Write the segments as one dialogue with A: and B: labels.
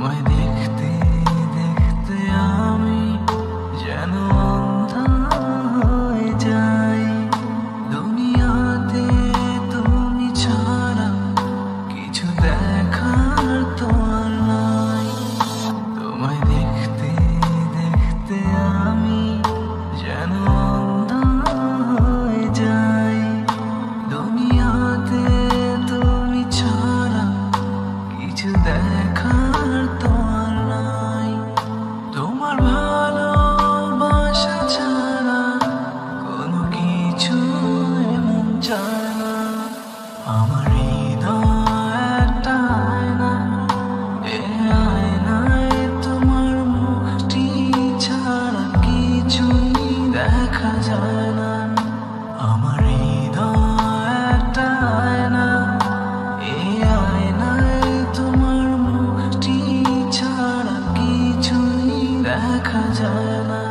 A: তোমায় দেখতে দেখতে আমি যেন অন্ধ হয়ে যাই। দুনিয়াতে তুমি ছাড়া কিছু দেখার তো আর নাই। তোমায় দেখতে দেখতে আমি যেন অন্ধ হয়ে যাই। দুনিয়াতে তুমি ছাড়া কিছু দেখার তো আর নাই। তোমার ভালোবাসা ছাড়া কোনো কিছু এমন চায় না। আমার হৃদয় একটা আয়না, এ আয়নায় তোমার মুখটি ছাড়া কিছুই দেখা যায় না। আমার হৃদয় একটা আয়না, এই আয়নায় তোমার মুখটি ছাড়া কিছুই দেখা যায় না।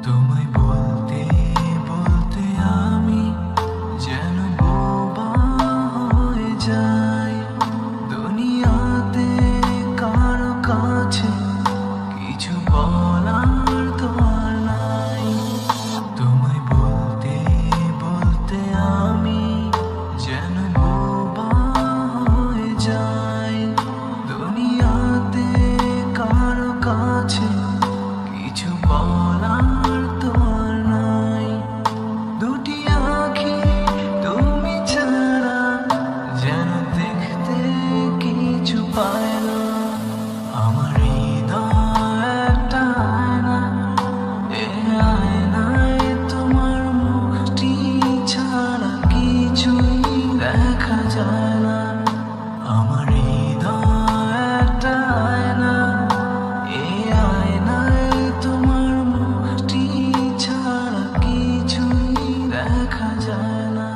A: তোমায় বলতে বলতে আমি যেন বোবা হয়ে যাই। দুনিয়াতে কারো কাছে কিছু বলার তো আর নাই। তোমায় বলতে বলতে আমি যেন বোবা হয়ে যাই। দুনিয়াতে কারো কাছে কিছু বলার তো আর নাই। দুটি আঁখি তুমি ছাড়া যেন দেখতে কিছু পায় না। আমার হৃদয় একটা আয়না, এ আয়নায় তোমার মুখটি ছাড়া কিছুই দেখা যায় না। আমার হৃদয় একটা আয়না, এই আয়নায় তোমার মুখটি ছাড়া কিছুই দেখা যায় না।